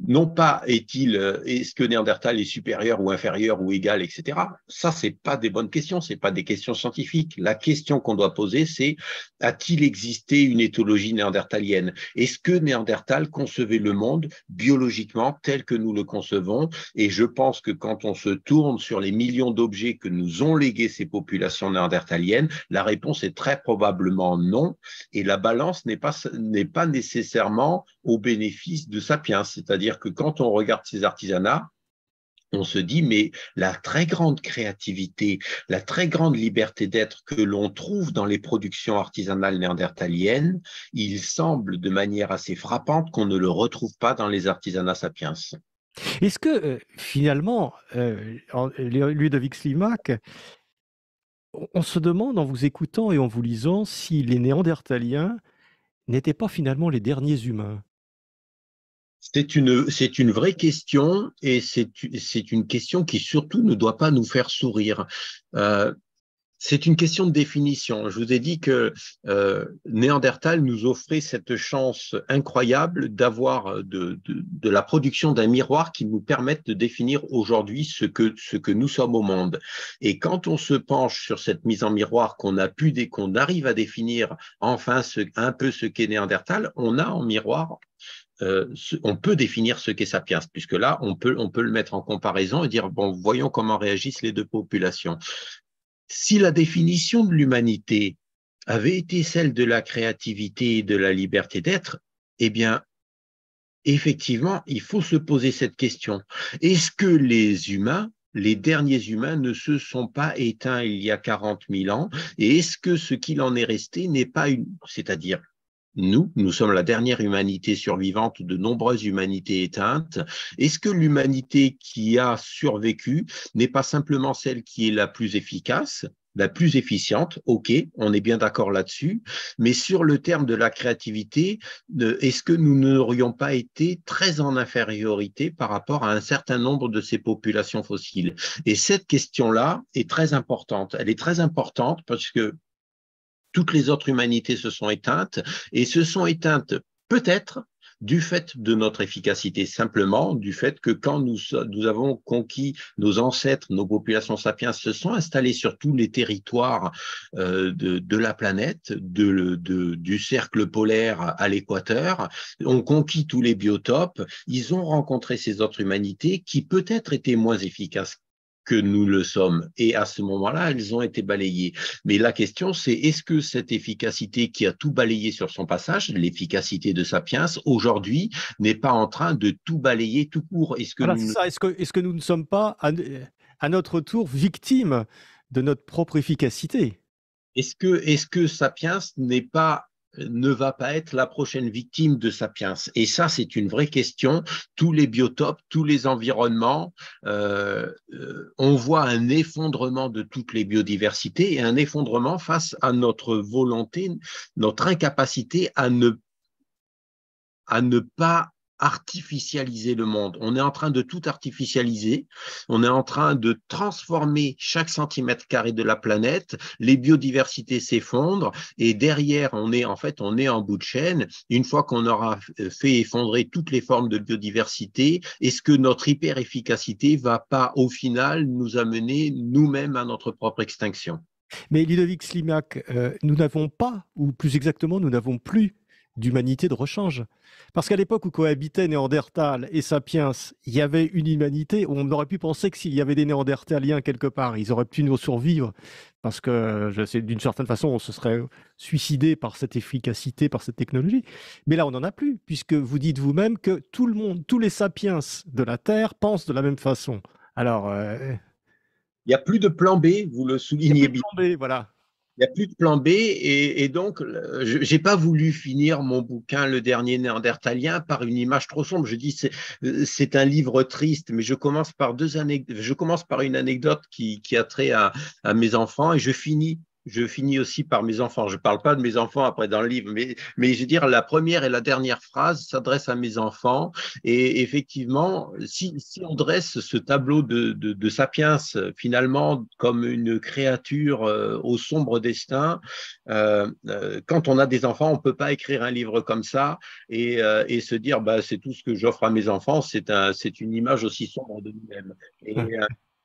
non pas est-ce que Néandertal est supérieur ou inférieur ou égal, etc. Ça, c'est pas des bonnes questions, c'est pas des questions scientifiques. La question qu'on doit poser, c'est a-t-il existé une éthologie néandertalienne? Est-ce que Néandertal concevait le monde biologiquement tel que nous le concevons? Et je pense que quand on se tourne sur les millions d'objets que nous ont légués ces populations néandertaliennes, la réponse est très probablement non. Et la balance n'est pas nécessairement au bénéfice de Sapiens. C'est-à-dire que quand on regarde ces artisanats, on se dit, mais la très grande créativité, la très grande liberté d'être que l'on trouve dans les productions artisanales néandertaliennes, il semble de manière assez frappante qu'on ne le retrouve pas dans les artisanats sapiens. Est-ce que finalement, Ludovic Slimak, on se demande en vous écoutant et en vous lisant si les Néandertaliens n'étaient pas finalement les derniers humains? C'est une vraie question et c'est une question qui surtout ne doit pas nous faire sourire. Euh, C'est une question de définition. Je vous ai dit que Néandertal nous offrait cette chance incroyable d'avoir de la production d'un miroir qui nous permette de définir aujourd'hui ce que nous sommes au monde. Et quand on se penche sur cette mise en miroir qu'on arrive à définir enfin un peu ce qu'est Néandertal, on a en miroir on peut définir ce qu'est Sapiens, puisque là, on peut le mettre en comparaison et dire, bon, voyons comment réagissent les deux populations. Si la définition de l'humanité avait été celle de la créativité et de la liberté d'être, eh bien, effectivement, il faut se poser cette question. Est-ce que les humains, les derniers humains, ne se sont pas éteints il y a 40 000 ans? Et est-ce que ce qu'il en est resté n'est pas c'est-à-dire nous sommes la dernière humanité survivante de nombreuses humanités éteintes. Est-ce que l'humanité qui a survécu n'est pas simplement celle qui est la plus efficace, la plus efficiente? Ok, on est bien d'accord là-dessus. Mais sur le terme de la créativité, est-ce que nous n'aurions pas été très en infériorité par rapport à un certain nombre de ces populations fossiles? Et cette question-là est très importante. Elle est très importante parce que toutes les autres humanités se sont éteintes et se sont éteintes peut-être du fait de notre efficacité, simplement du fait que quand nous avons conquis nos ancêtres, nos populations sapiens se sont installées sur tous les territoires de la planète, du cercle polaire à l'équateur, ont conquis tous les biotopes, ils ont rencontré ces autres humanités qui peut-être étaient moins efficaces que nous le sommes. Et à ce moment-là, elles ont été balayées. Mais la question, c'est est-ce que cette efficacité qui a tout balayé sur son passage, l'efficacité de Sapiens, aujourd'hui, n'est pas en train de tout balayer tout court? Est-ce que Voilà, nous c'est ne ça. Est-ce que nous ne sommes pas à notre tour victimes de notre propre efficacité? est-ce que Sapiens ne va pas être la prochaine victime de Sapiens? Et ça, c'est une vraie question. Tous les biotopes, tous les environnements, on voit un effondrement de toutes les biodiversités et un effondrement face à notre volonté, notre incapacité à ne pas artificialiser le monde. On est en train de tout artificialiser, on est en train de transformer chaque centimètre carré de la planète, les biodiversités s'effondrent et derrière, on est en bout de chaîne. Une fois qu'on aura fait effondrer toutes les formes de biodiversité, est-ce que notre hyper-efficacité va pas au final nous amener nous-mêmes à notre propre extinction? Mais Ludovic Slimak, nous n'avons pas, ou plus exactement, nous n'avons plus d'humanité de rechange. Parce qu'à l'époque où cohabitaient Néandertal et Sapiens, il y avait une humanité. On aurait pu penser que s'il y avait des Néandertaliens quelque part, ils auraient pu nous survivre. Parce que d'une certaine façon, on se serait suicidé par cette efficacité, par cette technologie. Mais là, on n'en a plus, puisque vous dites vous-même que tout le monde, tous les sapiens de la Terre pensent de la même façon. Alors, Il n'y a plus de plan B, vous le il n'y a soulignez plus de bien. plan B, voilà. Il n'y a plus de plan B et donc je n'ai pas voulu finir mon bouquin Le dernier Néandertalien par une image trop sombre. Je dis c'est un livre triste, mais je commence par je commence par une anecdote qui a trait à mes enfants et je finis aussi par mes enfants. Je ne parle pas de mes enfants après dans le livre, mais je veux dire, la première et la dernière phrase s'adressent à mes enfants. Et effectivement, si on dresse ce tableau de Sapiens finalement comme une créature au sombre destin, quand on a des enfants, on ne peut pas écrire un livre comme ça et se dire bah, c'est tout ce que j'offre à mes enfants. C'est une image aussi sombre de nous-mêmes. Et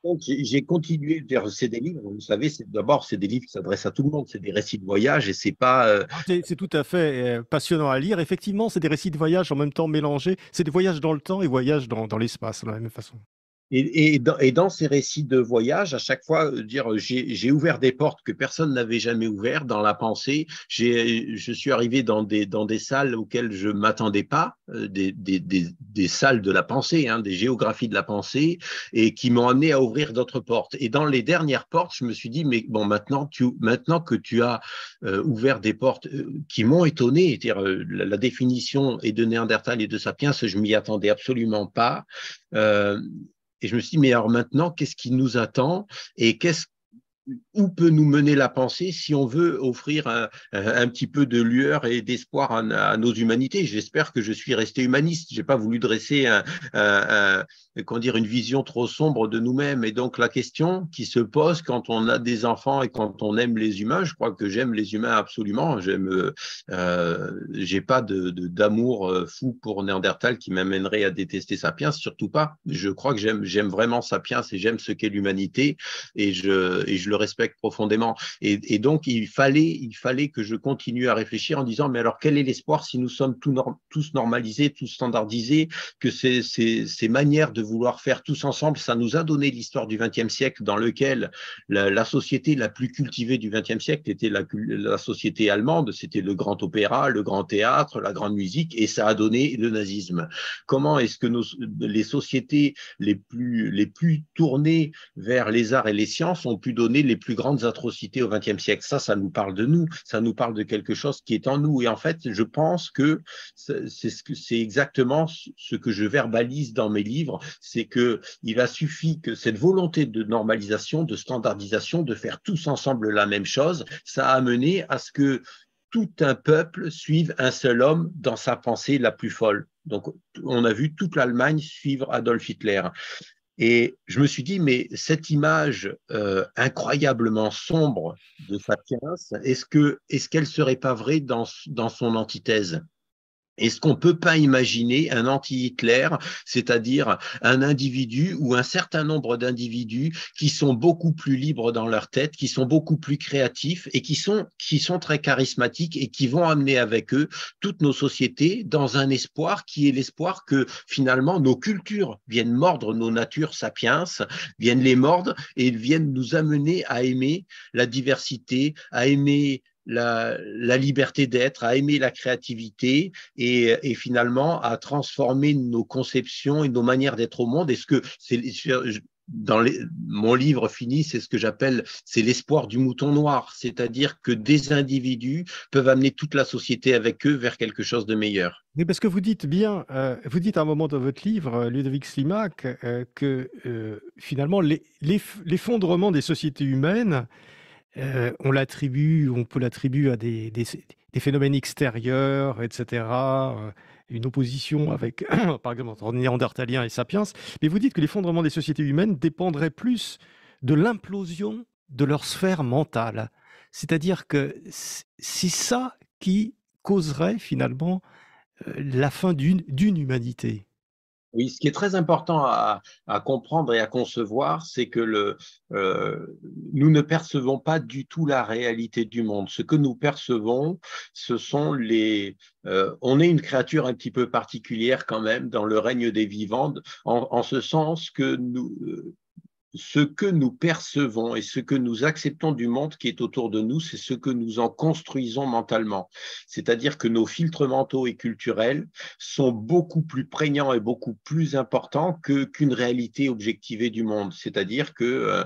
donc, j'ai continué. C'est des livres, vous savez, d'abord, c'est des livres qui s'adressent à tout le monde. C'est des récits de voyage et c'est pas. C'est tout à fait passionnant à lire. Effectivement, c'est des récits de voyage en même temps mélangés. C'est des voyages dans le temps et voyages dans l'espace, de la même façon. Et dans ces récits de voyage, à chaque fois, j'ai ouvert des portes que personne n'avait jamais ouvertes dans la pensée. Je suis arrivé dans des salles auxquelles je m'attendais pas, des salles de la pensée, hein, des géographies de la pensée, et qui m'ont amené à ouvrir d'autres portes. Et dans les dernières portes, je me suis dit, mais bon, maintenant que tu as ouvert des portes qui m'ont étonné, c'est-à-dire la définition est de Néandertal et de Sapiens, je m'y attendais absolument pas. Euh, et je me suis dit, mais alors maintenant, qu'est-ce qui nous attend et où peut nous mener la pensée si on veut offrir un petit peu de lueur et d'espoir à nos humanités. J'espère que je suis resté humaniste. Je n'ai pas voulu dresser comment dire, une vision trop sombre de nous-mêmes. Et donc la question qui se pose quand on a des enfants et quand on aime les humains, je crois que j'aime les humains absolument. J'ai pas d'amour fou pour Néandertal qui m'amènerait à détester Sapiens, surtout pas. Je crois que j'aime vraiment Sapiens et j'aime ce qu'est l'humanité et je le respecte profondément. Et donc, il fallait que je continue à réfléchir en disant, mais alors, quel est l'espoir si nous sommes tous normalisés, tous standardisés, que ces manières de vouloir faire tous ensemble, ça nous a donné l'histoire du XXe siècle dans lequel la société la plus cultivée du XXe siècle était la société allemande, c'était le grand opéra, le grand théâtre, la grande musique, et ça a donné le nazisme. Comment est-ce que les sociétés les plus tournées vers les arts et les sciences ont pu donner les plus grandes atrocités au XXe siècle. Ça nous parle de nous, ça nous parle de quelque chose qui est en nous. Et en fait, je pense que c'est exactement ce que je verbalise dans mes livres, c'est qu'il a suffi que cette volonté de normalisation, de standardisation, de faire tous ensemble la même chose, ça a amené à ce que tout un peuple suive un seul homme dans sa pensée la plus folle. Donc, on a vu toute l'Allemagne suivre Adolf Hitler. Et je me suis dit, mais cette image incroyablement sombre de Sapiens, est-ce qu'elle serait pas vraie dans son antithèse? Est-ce qu'on ne peut pas imaginer un anti-Hitler, c'est-à-dire un individu ou un certain nombre d'individus qui sont beaucoup plus libres dans leur tête, qui sont beaucoup plus créatifs et qui sont très charismatiques et qui vont amener avec eux toutes nos sociétés dans un espoir qui est l'espoir que finalement nos cultures viennent mordre nos natures sapiens, viennent les mordre et viennent nous amener à aimer la diversité, à aimer la liberté d'être, à aimer la créativité et finalement à transformer nos conceptions et nos manières d'être au monde. Est-ce que c'est mon livre fini, c'est ce que j'appelle, c'est l'espoir du mouton noir, c'est-à-dire que des individus peuvent amener toute la société avec eux vers quelque chose de meilleur. Oui, parce que vous dites bien, vous dites à un moment dans votre livre, Ludovic Slimak, que finalement l'effondrement des sociétés humaines, on peut l'attribuer à des phénomènes extérieurs, etc. Une opposition avec, par exemple, entre Néandertaliens et Sapiens. Mais vous dites que l'effondrement des sociétés humaines dépendrait plus de l'implosion de leur sphère mentale. C'est-à-dire que c'est ça qui causerait finalement la fin d'une humanité. Oui, ce qui est très important à comprendre et à concevoir, c'est que euh, nous ne percevons pas du tout la réalité du monde. Ce que nous percevons, ce sont on est une créature un petit peu particulière quand même dans le règne des vivants, en ce sens que ce que nous percevons et ce que nous acceptons du monde qui est autour de nous, c'est ce que nous en construisons mentalement. C'est-à-dire que nos filtres mentaux et culturels sont beaucoup plus prégnants et beaucoup plus importants qu'une réalité objectivée du monde. C'est-à-dire que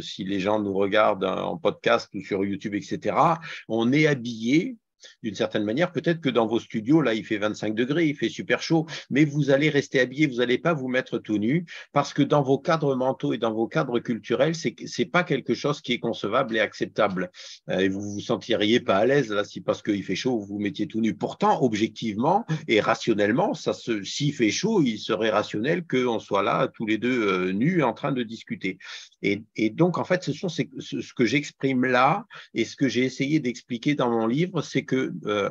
si les gens nous regardent en podcast ou sur YouTube, etc., on est habillé d'une certaine manière. Peut-être que dans vos studios, là, il fait 25 degrés, il fait super chaud, mais vous allez rester habillé, vous n'allez pas vous mettre tout nu, parce que dans vos cadres mentaux et dans vos cadres culturels, c'est pas quelque chose qui est concevable et acceptable. Et vous vous sentiriez pas à l'aise, là, si parce qu'il fait chaud, vous vous mettiez tout nu. Pourtant, objectivement et rationnellement, s'il fait chaud, il serait rationnel qu'on soit là, tous les deux nus, en train de discuter. Et donc, en fait, ce que j'exprime là, et ce que j'ai essayé d'expliquer dans mon livre, c'est que,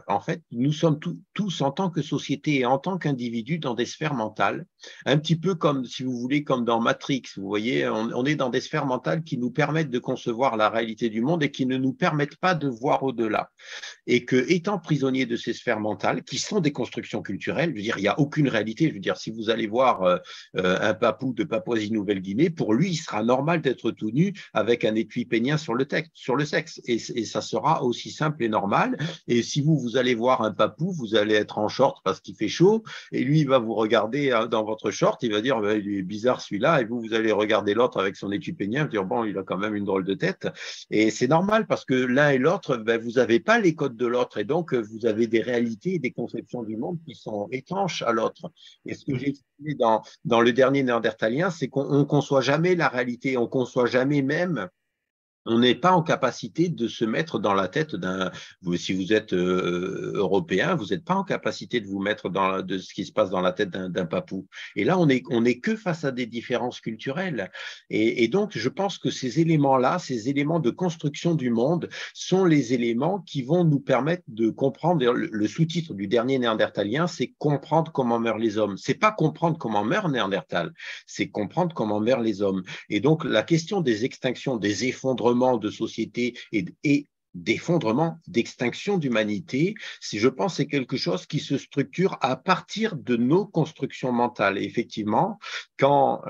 en fait, nous sommes tous en tant que société et en tant qu'individus dans des sphères mentales, un petit peu comme, si vous voulez, comme dans Matrix. Vous voyez, on est dans des sphères mentales qui nous permettent de concevoir la réalité du monde et qui ne nous permettent pas de voir au-delà. Et que, étant prisonnier de ces sphères mentales, qui sont des constructions culturelles, je veux dire, il n'y a aucune réalité. Je veux dire, si vous allez voir un papou de Papouasie-Nouvelle-Guinée, pour lui, il sera normal d'être tout nu avec un étui pénien sur le sexe. Et ça sera aussi simple et normal. Et si vous allez voir un papou, vous allez être en short parce qu'il fait chaud, et lui, il va vous regarder dans votre short, il va dire, ben, il est bizarre celui-là, et vous allez regarder l'autre avec son étui pénien, dire, bon, il a quand même une drôle de tête. Et c'est normal parce que l'un et l'autre, ben, vous n'avez pas les codes de l'autre, et donc vous avez des réalités et des conceptions du monde qui sont étanches à l'autre. Et ce que j'ai expliqué dans le dernier Néandertalien, c'est qu'on ne conçoit jamais la réalité, on ne conçoit jamais même, on n'est pas en capacité de se mettre dans la tête si vous êtes européen, vous n'êtes pas en capacité de vous mettre de ce qui se passe dans la tête d'un papou. Et là, on est que face à des différences culturelles. Et donc, je pense que ces éléments-là, ces éléments de construction du monde, sont les éléments qui vont nous permettre de comprendre. Le sous-titre du dernier Néandertalien, c'est comprendre comment meurent les hommes. C'est pas comprendre comment meurt Néandertal, c'est comprendre comment meurent les hommes. Et donc, la question des extinctions, des effondrements de société et d'effondrement, d'extinction d'humanité, je pense, c'est quelque chose qui se structure à partir de nos constructions mentales. Et effectivement, quand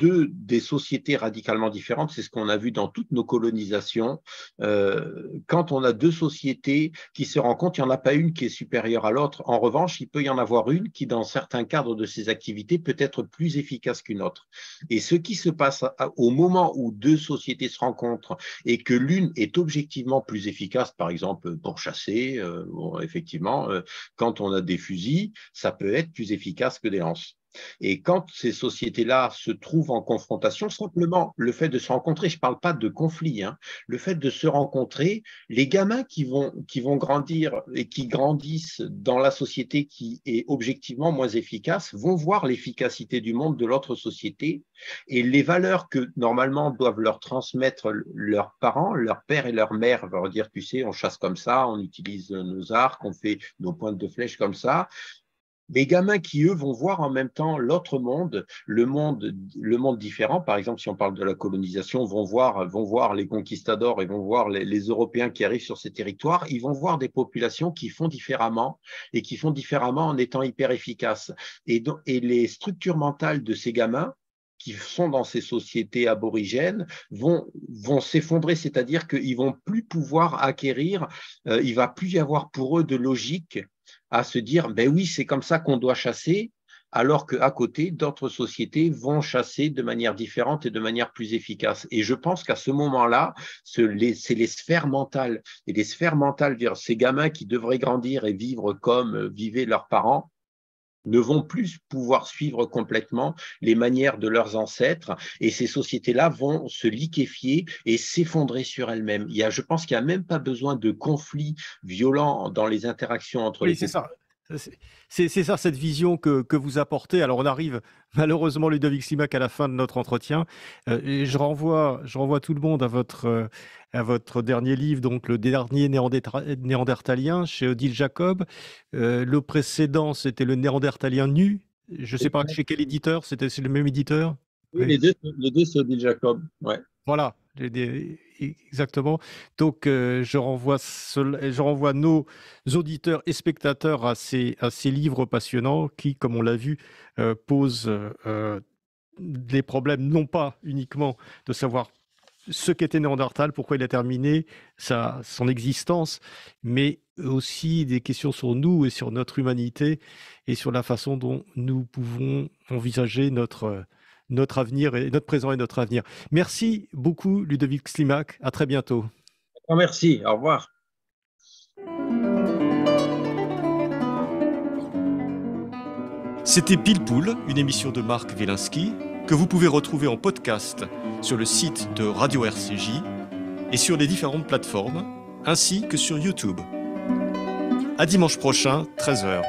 des sociétés radicalement différentes, c'est ce qu'on a vu dans toutes nos colonisations, quand on a deux sociétés qui se rencontrent, il n'y en a pas une qui est supérieure à l'autre. En revanche, il peut y en avoir une qui, dans certains cadres de ses activités, peut être plus efficace qu'une autre. Et ce qui se passe au moment où deux sociétés se rencontrent et que l'une est objectivement plus efficace, par exemple pour chasser, bon, effectivement, quand on a des fusils, ça peut être plus efficace que des lances. Et quand ces sociétés-là se trouvent en confrontation, simplement le fait de se rencontrer, je ne parle pas de conflit, hein, le fait de se rencontrer, les gamins qui vont grandir et qui grandissent dans la société qui est objectivement moins efficace vont voir l'efficacité du monde de l'autre société et les valeurs que normalement doivent leur transmettre leurs parents, leur père et leur mère, leur dire, tu sais, on chasse comme ça, on utilise nos arcs, on fait nos pointes de flèche comme ça. Les gamins qui, eux, vont voir en même temps l'autre monde, le monde différent. Par exemple, si on parle de la colonisation, vont voir les conquistadors et vont voir les Européens qui arrivent sur ces territoires. Ils vont voir des populations qui font différemment et qui font différemment en étant hyper efficaces. Et les structures mentales de ces gamins qui sont dans ces sociétés aborigènes vont s'effondrer, c'est-à-dire qu'ils vont plus pouvoir acquérir, il va plus y avoir pour eux de logique à se dire, ben oui, c'est comme ça qu'on doit chasser, alors qu'à côté, d'autres sociétés vont chasser de manière différente et de manière plus efficace. Et je pense qu'à ce moment-là, c'est les sphères mentales. Et les sphères mentales, ces gamins qui devraient grandir et vivre comme vivaient leurs parents, ne vont plus pouvoir suivre complètement les manières de leurs ancêtres et ces sociétés-là vont se liquéfier et s'effondrer sur elles-mêmes. Je pense qu'il n'y a même pas besoin de conflits violents dans les interactions entre Oui, les c'est populations. ça. C'est ça, cette vision que vous apportez. Alors, on arrive malheureusement, Ludovic Slimak, à la fin de notre entretien. Et je renvoie tout le monde à votre dernier livre, donc Le dernier néandertalien, chez Odile Jacob. Le précédent, c'était Le Néandertalien nu. Je ne sais pas chez quel éditeur, c'est le même éditeur? Oui, Oui. les deux c'est Odile Jacob. Ouais. Voilà, exactement. Donc, je renvoie nos auditeurs et spectateurs à ces livres passionnants qui, comme on l'a vu, posent des problèmes non pas uniquement de savoir ce qu'était Néandertal, pourquoi il a terminé son existence, mais aussi des questions sur nous et sur notre humanité et sur la façon dont nous pouvons envisager notre avenir, et notre présent et notre avenir. Merci beaucoup, Ludovic Slimak. À très bientôt. Merci, au revoir. C'était Pile Poule, une émission de Marc Wielinski, que vous pouvez retrouver en podcast sur le site de Radio RCJ et sur les différentes plateformes, ainsi que sur YouTube. À dimanche prochain, 13h.